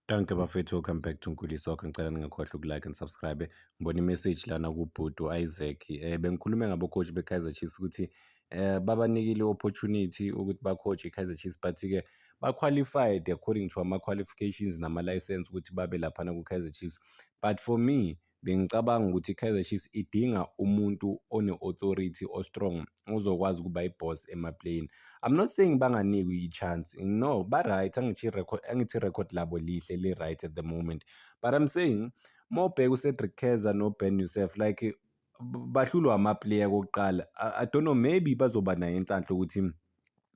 Danke bafethu, welcome back to Nkulisa wakho. Ngicela ningakhohlwa ukulike and subscribe. Ngibona imessage lana kubhuti Isaac. Bengikhulume ngabo-coach be-Kaizer Chiefs ukuthi babanikile opportunity ukuthi ba-coach i-Kaizer Chiefs, but-ke ba-qualified according to ama-qualifications nama-license ukuthi babe laphana ku-Kaizer Chiefs. But for me, bengicabanga ukuthi i-Kaizer Chiefs idinga umuntu one-authority o-strong ozokwazi ukuba i-boss emaplayini. I'm not saying banganikwa i-chance. No, ba-right. Angithi record labo lihle li-right at the moment. But I'm saying mawubheka uCedric Keza no-Ben Yusuf, like bahlulwa ama-player kokuqala. I don't know, maybe bazoba nayo inhlanhla ukuthi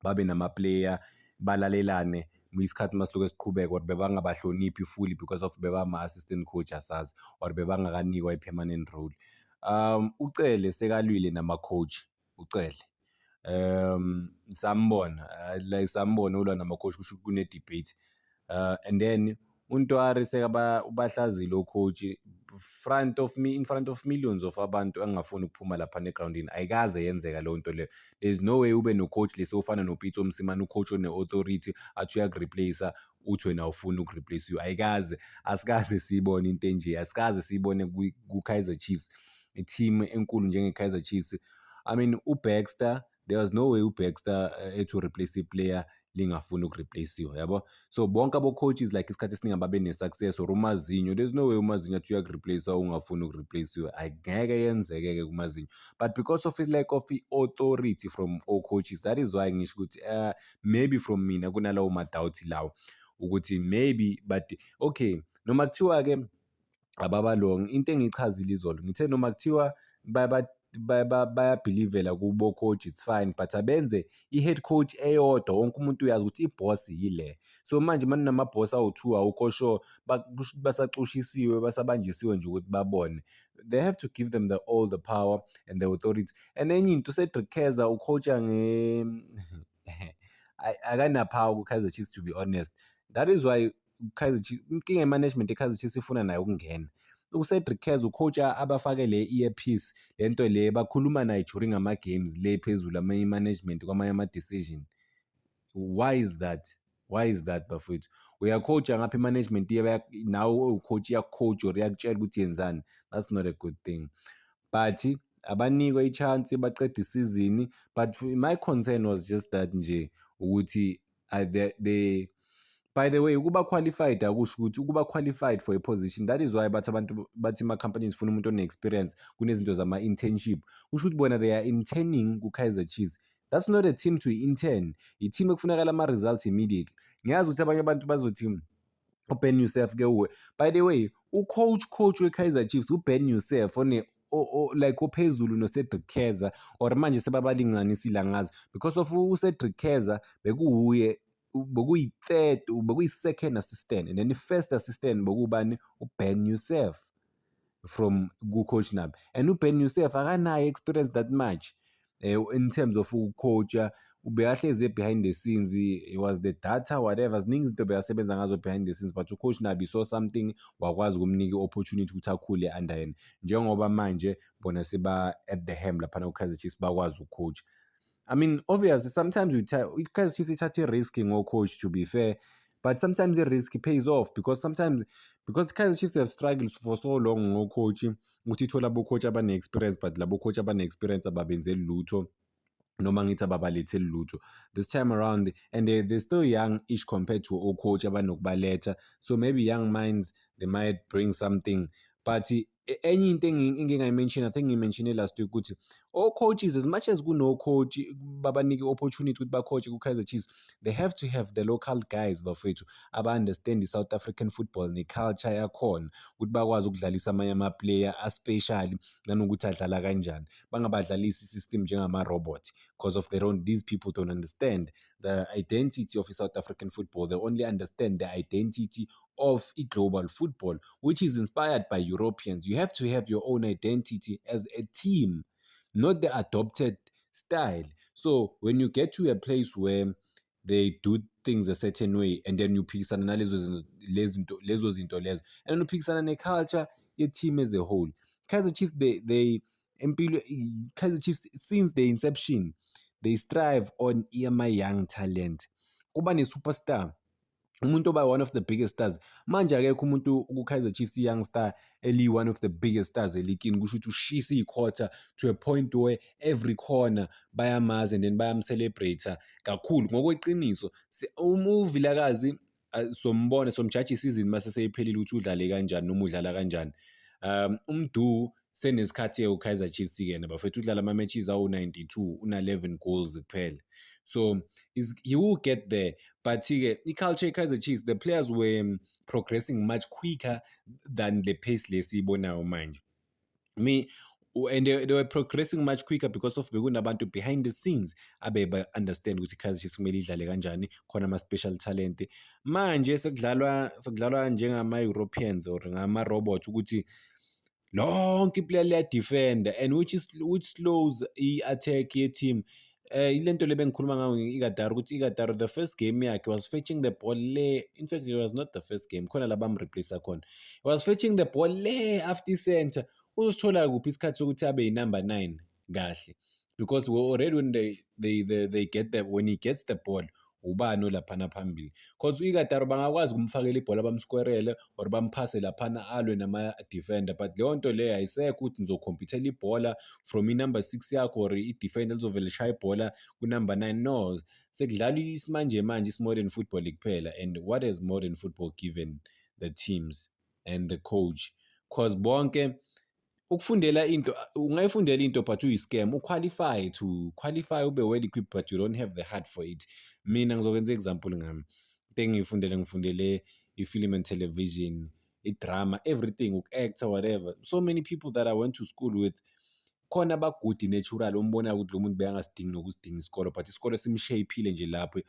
babe nama-player balalelane isikhathi masiloku siqhubeka, or bebangabahloniphi fully because of bebama-assistant coach asazi, or bebangakanikwa i-permanent role. Ucele sekalwile nama-coach, Ucele. Sambona like sambona ulwa nama-coach kusho kune-debate. And then uNtwari ubahlazile u-coach in front of millions of abantu engafuni ukuphuma laphana egrawundini. Ayikaze yenzeka leyo nto leyo. There's no way ube no-coach lesofana noPitso Mosimane, u-coach one-authority athi uyakureplace uthi wena awufuni ukureplace-iwa. Asikaze siyibone into enje, asikaze siyibone ku-Kaizer Chiefs, i-team enkulu njenge-Kaizer Chiefs. I mean, uBaxter, there was no way uBaxter to replace i-player lingafuni ukureplace-iwa, yabo. So bonke abo-coaches like isikhathi esiningi babe ne-success, or uMazinho, there's no way uMazinho athi uyakureplace ungafuni ukureplace-iwa. Angeke yenzeke-ke kuMazinho. But because of i-lack of i-authority from all coaches, that is why ngisho ukuthi maybe from mina kunalawo ma-doubt lawo ukuthi maybe, but okay, noma kuthiwa-ke ababalong, into engiyichazile izolo ngithe noma kuthiwa bayabhilivela kubo-coach, it's fine, but abenze i-head coach eyodwa, wonke umuntu uyazi ukuthi i-boss yile. So manje manama-boss awu-2 awukho sure, basacushisiwe, basabanjisiwe nje ukuthi babone. They have to give them all the power and the authority. And enye into, uCedric Keza ucoacha akanapower ku-Kaizer Chiefs, to be honest. That is why Kaizer Chiefs, inkinga ye-management e-Kaizer Chiefs ifuna nayo ukungena. UCedric Keza ucoacha abafake le-earpiece, le nto le bakhuluma naye during ama-games le phezulu ama-management kwamanye ama-decision. Why is that? Why is that bafowethu? Uyacoacha ngapha i-management nawe ucoach iyakucoach or iyakutshela ukuthi yenzani. That's not a good thing. But abanikwe i-chance baqeda isizini. But my concern was just that nje ukuthi by the way, ukuba qualified akusho ukuthi ukuba qualified for a position. That is why bathi abantu bathi ama-companies funa umuntu one-experience kunezinto zama-internship. Kusho ukuthi bona they are interning ku-Kaizer Chiefs. That's not a team to intern. I-team ekufunakala ama-results immediately. Ngiyazi ukuthi abanye abantu bazothi uBen Yusuf ke uwe. By the way, coach we-Kaizer Chiefs uBen Yusuf like ophezulu noCedric Keza, or manje sebabalinganisile angazi, because of uCedric Keza bekuyi-third, bekuyi-second assistant, and then the-first assistant bekubani, uBen Yusuf from ku-coach nabo. And uBen Yusuf akanayo experience that much in terms of ukucoacha. Ubekahlezi behind the scenes, it was the data whatever, ziningi izinto bekasebenza ngazo behind the scenes, but ucoach nabi saw something, wakwazi ukumnika i-opportunity ukuthi akhule under yena, njengoba manje bona seba at the helm laphana ku-Kaizer Chiefs bakwazi ukucoach. I mean, obviously, sometimes i-Kaizer Chiefs ithathe i-risk ngo-coach, to be fair, but sometimes the risk pays off because Kaizer Chiefs have struggled for so long ngo-coach, ukuthi ithola abo-coach abane-experience, but labo coach abane-experience ababenzeli lutho, noma ngithi ababaletheli lutho this time around, and they're still young-ish compared to o-coach abanokubaletha. So maybe young minds, they might bring something. But enye into engingayimention, I think ngimentioned last week ukuthi all coaches, as much as kuno-coach babanike i-opportunity ukuthi bacoache ku-Kaizer Chiefs, they have to have the local guys bafethu aba-understand i-South African football ne-culture yakhona, ukuthi bakwazi ukudlalisa amanye ama-player aspecially nanokuthi adlala kanjani. Bangabadlalisi i-system njengama-robot, because of these people don't understand the identity of South African football. They only understand the identity of global football, which is inspired by Europeans. You have to have your own identity as a team, not the adopted style. So when you get to a place where they do things a certain way, and then you phikisana nalezo zinto, and then you phikisana ne-culture ye-team as a whole. Kaizer Chiefs, Kaizer Chiefs, since the inception, they strive on young talent. Kuba ne-superstar, umuntu oba one of the biggest stars manje akekho umuntu ku-Kaizer Chiefs i-young star eli-one of the biggest stars elikini kusho ukuthi ushisa iy'khotha to a point where every corner bayamazi and then bayamcelebrate kakhulu ngokweqiniso. Uma uVilakazi somjaji isizini mase seyiphelile ukuthi udlale kanjani noma udlala kanjani. Umdu senesikhathi u-Kaizer Chiefs-ke yena bafethu udlala ama-matches awu-92 una-11 goals kuphela. So he will get there. But-ke i-culture ye-Kaizer Chiefs, the players were progressing much quicker than the pace lesiyibonayo manje. And they were progressing much quicker because of bekunabantu behind the scenes understand ukuthi i-Kaizer Chiefs kumele idlale kanjani, khona ama-special talent. Manje sekudlalwa njengama-Europeans or ngama-robots ukuthi lonke iplayer liyadefenda and which slows i-attack ye-team. Ilento le bengikhuluma ngayo i-Ighodaro ukuthi i-Ighodaro the first game yakhe was fetching the ball le. In fact, it was not the first game, khona la bamreplace khona. He was fetching the ball le after center. Uzosithola kuphi isikhathi sokuthi abe yi-number 9 kahle, because already when they get the, when he gets the ball ubani olaphana phambili, because u-Ighodaro bangakwazi ukumfakela ibhola bamsquarele or bamphase laphana alwe nama-defender, but leyo nto leyo ayisekho ukuthi nizokhompyuthela ibhola from i-number 6 yakho or i-defender lizovele lishaya ibhola ku-number 9. No, sekudlalwa isimanje manje isi-modern football kuphela. And what has modern football given the teams and the coach? Because bonke ukufundela into ungayifundela into but uyi-scam, uqualify ube well equipped but you don't have the heart for it. Mina ngizokwenza example ngami, ngifundele i-film and television, i-drama, everything, uku-actor, whatever. So many people that I went to school with khona ba-good natural, umbona ukuthi lo muntu beyangasidingi nokusidinga isikolo, but isikolo simshape-ile nje lapho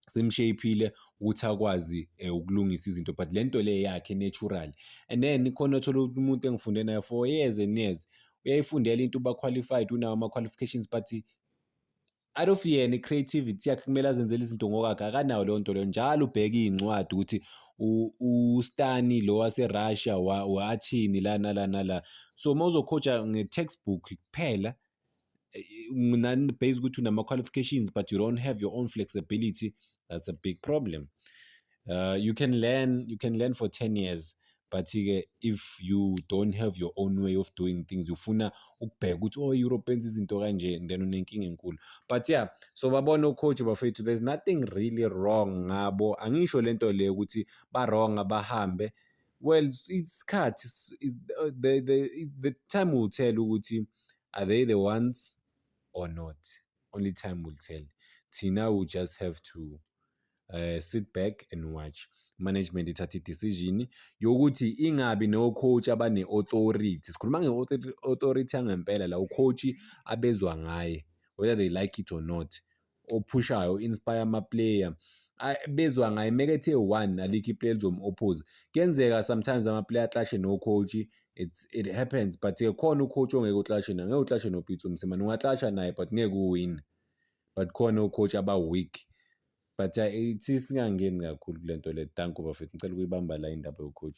simshape-ile ukuthi akwazi ukulungisa izinto, but lento le yakhe natural. And then khona uthola umuntu engifunde naye for years and years, uyayifundela into uba qualified, unawo ama-qualifications, but out of yena i-creativity yakhe kumele azenzele izinto ngokwakhe, akanayo leyo nto leyo. Njalo ubheke iy'ncwadi ukuthi uStani lo wase-Russia wathini la nala nala. So uma uzokhoja nge-textbook kuphela based ukuthi unama-qualifications but you don't have your own flexibility, that's a big problem. You can learn for 10 years, but if you don't have your own way of doing things, ufuna ukubheka ukuthi Europeans izinto kanje, then unenkinga enkulu. But yeah, so babona ucoach bafethu, there's nothing really wrong ngabo. Angisho lento le ukuthi ba-wrong abahambe. Well, isikhathi the time will tell ukuthi are they the ones or not. Only time will tell. Thina will just have to sit back and watch. Management ithatha i-decision yokuthi ingabi no-coach abane-authority. Sikhuluma nge-authority yangempela la ucoach abezwa ngaye, whether they like it or not, ophushayo, inspire ama-player bezwa ngaye. Meke ethe one alikho iplayer lizomu-oppose, kuyenzeka sometimes ama-player aclashe no-coach, it happens, but khona ucoach ongeke uclashe naye, ngeke uclashe noPitso Mosimane, ungaclasha naye but ngeke uwin. But khona ucoach aba-weak. But ithi singangeni kakhulu kule nto le. Danko bafethu, ngicela ukuyibamba la indaba yocoach.